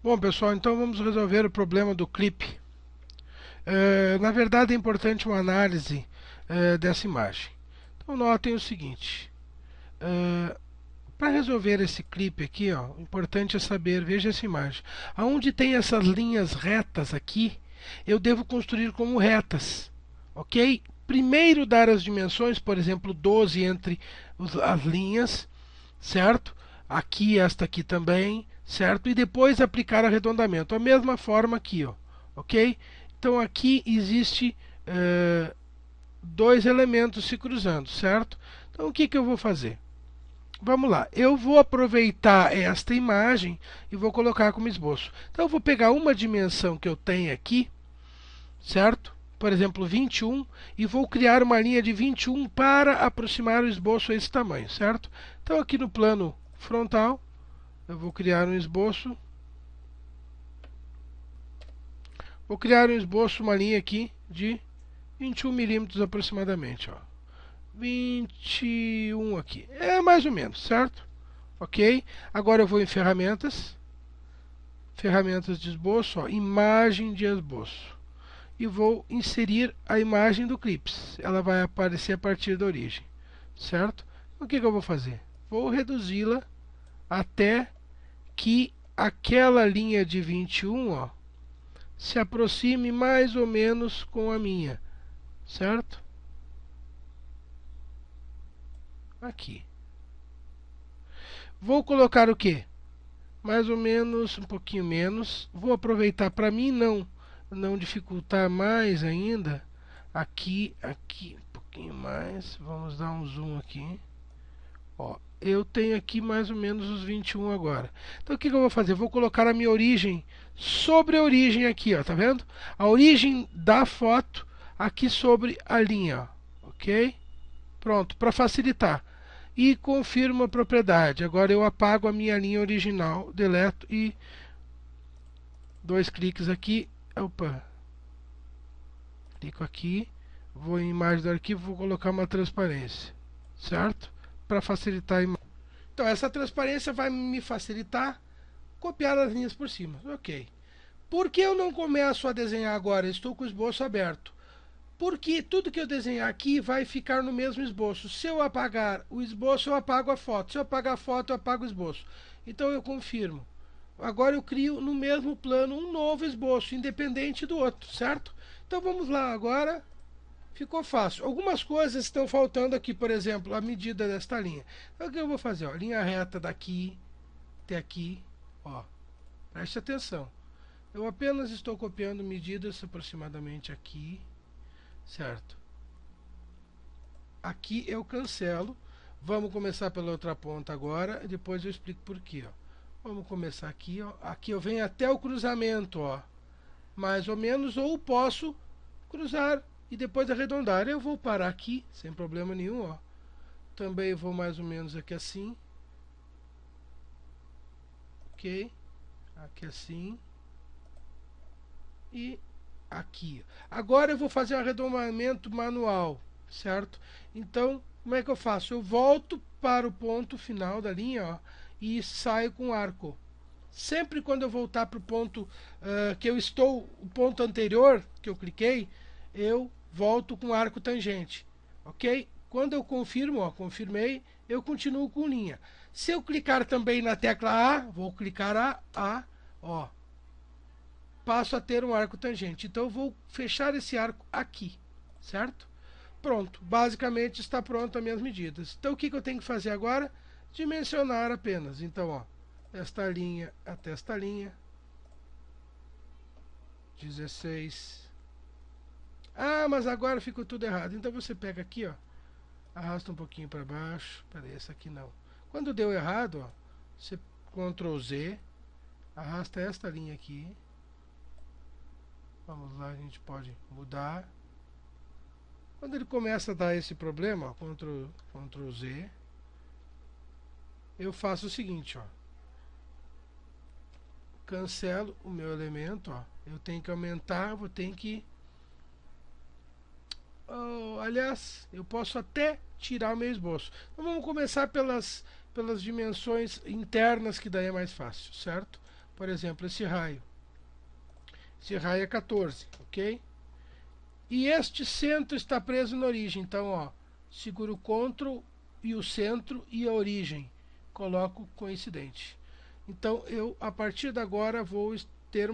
Bom, pessoal, então vamos resolver o problema do clipe. Na verdade, é importante uma análise dessa imagem. Então, notem o seguinte: para resolver esse clipe aqui, ó, o importante é saber, veja essa imagem. Aonde tem essas linhas retas aqui, eu devo construir como retas, ok? Primeiro dar as dimensões, por exemplo, 12 entre as linhas, certo? Aqui, esta aqui também, certo? E depois aplicar arredondamento. A mesma forma aqui, ó, ok? Então aqui existe dois elementos se cruzando, certo? Então o que eu vou fazer? Vamos lá, eu vou aproveitar esta imagem e vou colocar como esboço. Então eu vou pegar uma dimensão que eu tenho aqui, certo? Por exemplo, 21, e vou criar uma linha de 21 para aproximar o esboço a esse tamanho, certo? Então aqui no plano frontal, eu vou criar um esboço. Vou criar um esboço, uma linha aqui de 21 milímetros aproximadamente, ó. 21 aqui, é mais ou menos, certo? Ok? Agora eu vou em ferramentas, ferramentas de esboço, ó, imagem de esboço. E vou inserir a imagem do clips. Ela vai aparecer a partir da origem, certo? O que eu vou fazer? Vou reduzi-la até que aquela linha de 21, ó, se aproxime mais ou menos com a minha, certo? Aqui. Vou colocar o quê? Mais ou menos, um pouquinho menos. Vou aproveitar para mim não dificultar mais ainda. Aqui, um pouquinho mais. Vamos dar um zoom aqui. Ó, eu tenho aqui mais ou menos os 21 agora. Então o que eu vou fazer? Vou colocar a minha origem sobre a origem aqui, ó, tá vendo? A origem da foto aqui sobre a linha, ó, ok? Pronto, para facilitar. E confirmo a propriedade. Agora eu apago a minha linha original, deleto e dois cliques aqui. Opa. Clico aqui, vou em imagem do arquivo, vou colocar uma transparência, certo? Para facilitar a imagem. Então essa transparência vai me facilitar copiar as linhas por cima. Ok. Por que eu não começo a desenhar agora? Estou com o esboço aberto. Porque tudo que eu desenhar aqui vai ficar no mesmo esboço. Se eu apagar o esboço, eu apago a foto. Se eu apagar a foto, eu apago o esboço. Então eu confirmo. Agora eu crio no mesmo plano um novo esboço, independente do outro, certo? Então vamos lá agora. Ficou fácil. Algumas coisas estão faltando aqui, por exemplo, a medida desta linha. Então o que eu vou fazer? Ó, linha reta daqui até aqui. Ó, preste atenção. Eu apenas estou copiando medidas aproximadamente aqui, certo? Aqui eu cancelo. Vamos começar pela outra ponta agora, depois eu explico por quê, ó. Vamos começar aqui, ó. Aqui eu venho até o cruzamento, ó. Mais ou menos, ou posso cruzar e depois arredondar. Eu vou parar aqui, sem problema nenhum, ó. Também vou mais ou menos aqui assim. Ok? Aqui assim. E aqui. Agora eu vou fazer um arredondamento manual, certo? Então, como é que eu faço? Eu volto para o ponto final da linha, ó, e saio com arco. Sempre quando eu voltar para o ponto que eu estou, o ponto anterior que eu cliquei, eu volto com arco tangente, ok? Quando eu confirmo, ó, confirmei, eu continuo com linha. Se eu clicar também na tecla A, vou clicar ó, passo a ter um arco tangente. Então eu vou fechar esse arco aqui, certo? Pronto, basicamente está pronto as minhas medidas. Então o que eu tenho que fazer agora? Dimensionar apenas. Então, ó, esta linha até esta linha, 16. Ah, mas agora ficou tudo errado. Então você pega aqui, ó, arrasta um pouquinho para baixo. Peraí, essa aqui não. Quando deu errado, ó, você Ctrl Z, arrasta esta linha aqui. Vamos lá, a gente pode mudar. Quando ele começa a dar esse problema, ó, Ctrl Z, eu faço o seguinte, ó. Cancelo o meu elemento, ó. Eu tenho que aumentar, vou ter que... Oh, aliás, eu posso até tirar o meu esboço. Então vamos começar pelas dimensões internas, que daí é mais fácil, certo? por exemplo, esse raio. Esse raio é 14, ok? E este centro está preso na origem. Então, ó, seguro o Ctrl e o centro e a origem. Coloco coincidente. Então, eu, a partir de agora, vou ter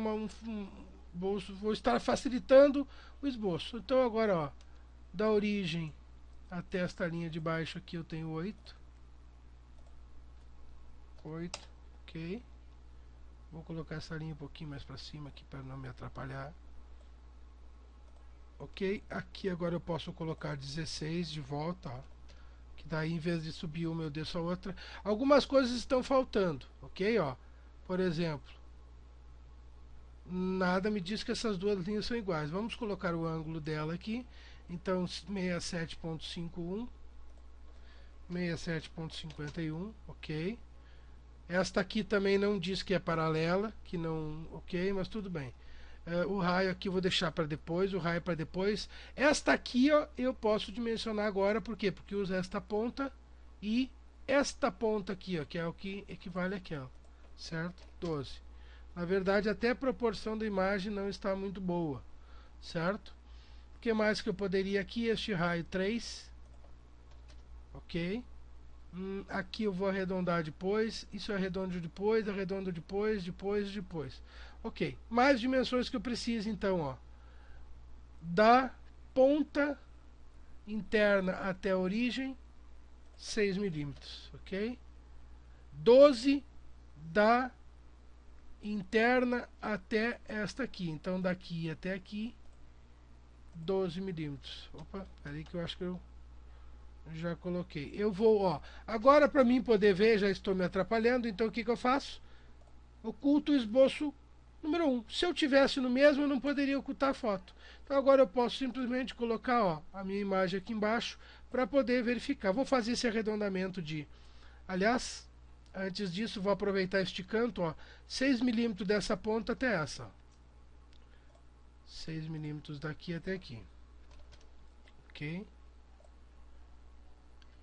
vou estar facilitando o esboço. Então, agora, ó, da origem até esta linha de baixo aqui eu tenho 8. 8, ok. Vou colocar essa linha um pouquinho mais para cima aqui para não me atrapalhar. Ok, aqui agora eu posso colocar 16 de volta, ó, que daí em vez de subir uma eu desço a outra. Algumas coisas estão faltando, ok? Ó, por exemplo, nada me diz que essas duas linhas são iguais. Vamos colocar o ângulo dela aqui. Então 67.51, 67.51, ok. Esta aqui também não diz que é paralela, que não, ok, mas tudo bem. O raio aqui eu vou deixar para depois, o raio para depois. Esta aqui, ó, eu posso dimensionar agora, por quê? Porque usa esta ponta e esta ponta aqui, ó, que é o que equivale àquela, certo? 12. Na verdade, até a proporção da imagem não está muito boa, certo? O que mais que eu poderia aqui? Este raio 3, ok? Aqui eu vou arredondar depois, isso eu arredondo depois, arredondo depois, depois. Ok, mais dimensões que eu preciso então, ó. Da ponta interna até a origem, 6 milímetros, ok? 12 da interna até esta aqui, então daqui até aqui, 12 milímetros. Opa, peraí que eu acho que eu já coloquei. Eu vou, ó. Agora para mim poder ver, já estou me atrapalhando, então o que eu faço? Oculto o esboço número 1. Se eu tivesse no mesmo, eu não poderia ocultar a foto. Então agora eu posso simplesmente colocar, ó, a minha imagem aqui embaixo para poder verificar. Vou fazer esse arredondamento de... Aliás, antes disso, vou aproveitar este canto, ó, 6 milímetros dessa ponta até essa. Ó. 6 milímetros daqui até aqui. Ok?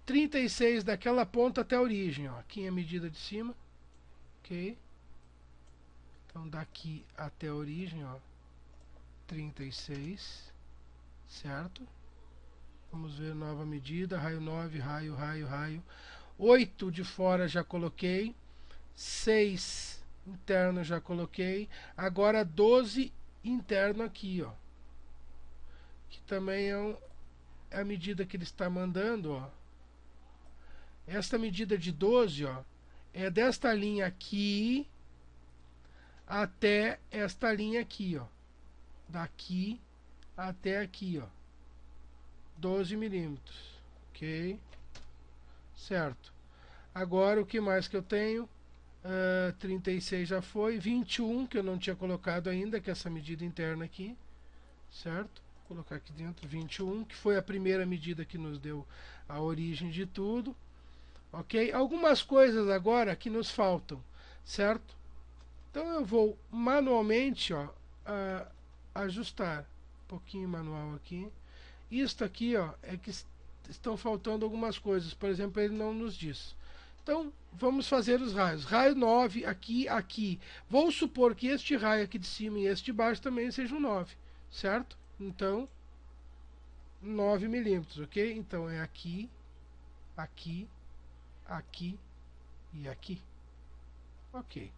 36 daquela ponta até a origem, ó. Aqui é a medida de cima. Ok? Então daqui até a origem, ó, 36, certo? Vamos ver nova medida, raio 9, raio. 8 de fora já coloquei, 6 interno já coloquei, agora 12 interno aqui, ó. Que também é a medida que ele está mandando, ó. Esta medida de 12, ó, é desta linha aqui até esta linha aqui, ó. Daqui até aqui, ó. 12 milímetros, ok? Certo. Agora o que mais que eu tenho? 36 já foi. 21 que eu não tinha colocado ainda, que é essa medida interna aqui, certo? Vou colocar aqui dentro 21, que foi a primeira medida que nos deu a origem de tudo. Ok? Algumas coisas agora que nos faltam, certo? Então eu vou manualmente, ó, ajustar um pouquinho manual aqui. Isto aqui, ó, é que estão faltando algumas coisas. Por exemplo, ele não nos diz. Então vamos fazer os raios. Raio 9 aqui, aqui. Vou supor que este raio aqui de cima e este de baixo também sejam 9, certo? Então 9 milímetros, ok? Então é aqui, aqui, aqui e aqui. Ok.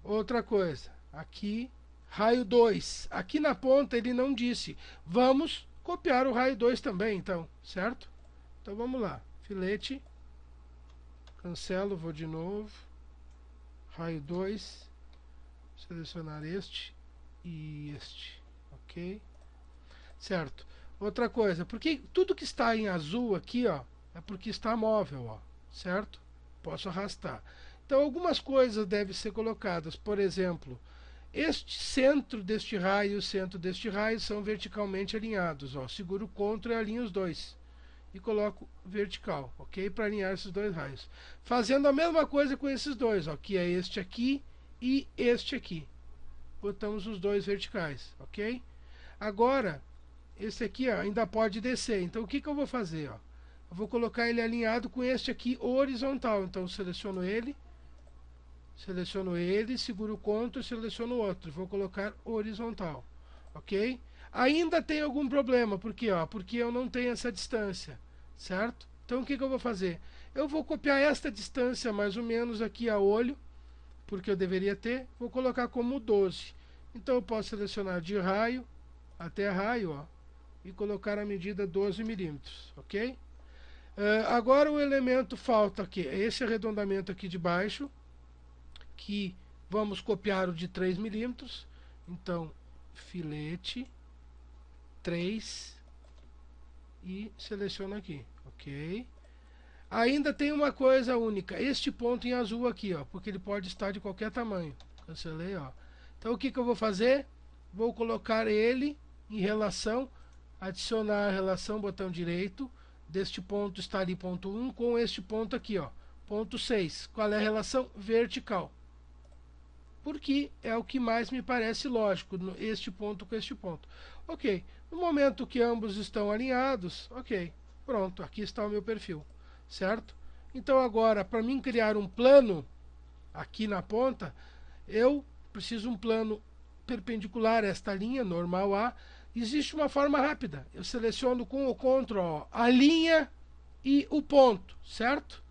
Outra coisa, aqui, raio 2. Aqui na ponta ele não disse. Vamos copiar o raio 2 também, então, certo? Então vamos lá. Filete. Cancelo, vou de novo. Raio 2. Selecionar este e este. Ok? Certo. Outra coisa, porque tudo que está em azul aqui, ó, é porque está móvel, ó, certo? Posso arrastar. Então algumas coisas devem ser colocadas. Por exemplo, este centro deste raio e o centro deste raio são verticalmente alinhados. Ó. Seguro o Ctrl e alinho os dois. E coloco vertical, ok? Para alinhar esses dois raios. Fazendo a mesma coisa com esses dois, ó, que é este aqui e este aqui. Botamos os dois verticais, ok? Agora, esse aqui, ó, ainda pode descer. Então o que eu vou fazer? Ó? Eu vou colocar ele alinhado com este aqui horizontal. Então eu seleciono ele. Seleciono ele, seguro o Ctrl e seleciono o outro. Vou colocar horizontal. Ok? Ainda tem algum problema. Por quê? Porque eu não tenho essa distância. Certo? Então o que eu vou fazer? Eu vou copiar esta distância mais ou menos aqui a olho, porque eu deveria ter. Vou colocar como 12. Então eu posso selecionar de raio até raio, e colocar a medida 12 milímetros. Ok? Agora o elemento falta aqui, é esse arredondamento aqui de baixo, que vamos copiar o de 3 milímetros. Então, filete 3 e seleciono aqui, ok? Ainda tem uma coisa única, este ponto em azul aqui, porque ele pode estar de qualquer tamanho. Cancelei, Então o que eu vou fazer? Vou colocar ele em relação, adicionar a relação, botão direito, deste ponto está ali ponto 1 com este ponto aqui, ponto 6. Qual é a relação? Vertical. Porque é o que mais me parece lógico, este ponto com este ponto. Ok, no momento que ambos estão alinhados, ok, pronto, aqui está o meu perfil, certo? Então agora, para mim criar um plano aqui na ponta, eu preciso um plano perpendicular a esta linha, normal A. Existe uma forma rápida, eu seleciono com o Ctrl a linha e o ponto, certo?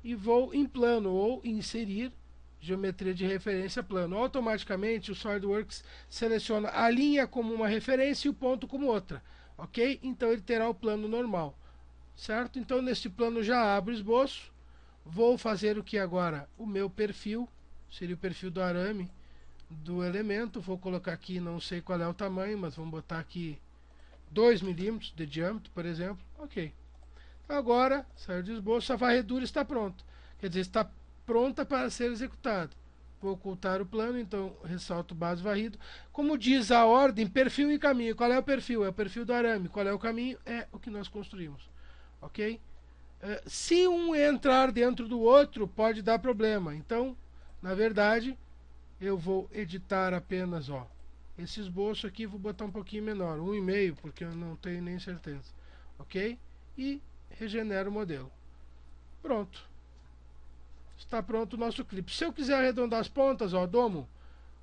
E vou em plano ou inserir geometria de referência plano. Automaticamente o SolidWorks seleciona a linha como uma referência e o ponto como outra, ok? Então ele terá o plano normal, certo? Então neste plano já abro o esboço, vou fazer o que agora? O meu perfil, seria o perfil do arame do elemento, vou colocar aqui, não sei qual é o tamanho, mas vamos botar aqui 2 milímetros de diâmetro, por exemplo, ok. Agora, saiu do esboço, a varredura está pronta, quer dizer, está pronta para ser executada. Vou ocultar o plano, então ressalto base varrido. Como diz a ordem, perfil e caminho. Qual é o perfil? É o perfil do arame. Qual é o caminho? É o que nós construímos. Ok? Se um entrar dentro do outro, pode dar problema. Então, na verdade, eu vou editar apenas esse esboço aqui, vou botar um pouquinho menor, 1,5, porque eu não tenho nem certeza. Ok? E regenero o modelo. Pronto. Está pronto o nosso clipe. Se eu quiser arredondar as pontas, domo,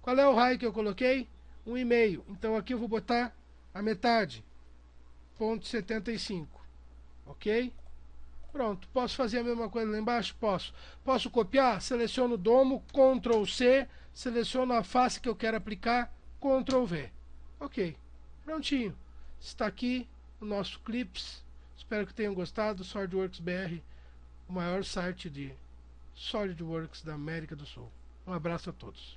qual é o raio que eu coloquei? 1,5. Então aqui eu vou botar a metade, 0,75. Ok? Pronto. Posso fazer a mesma coisa lá embaixo? Posso. Posso copiar? Seleciono o domo, Ctrl C, seleciono a face que eu quero aplicar, Ctrl V. Ok. Prontinho. Está aqui o nosso clips. Espero que tenham gostado. SolidWorks BR, o maior site de SolidWorks da América do Sul. Um abraço a todos.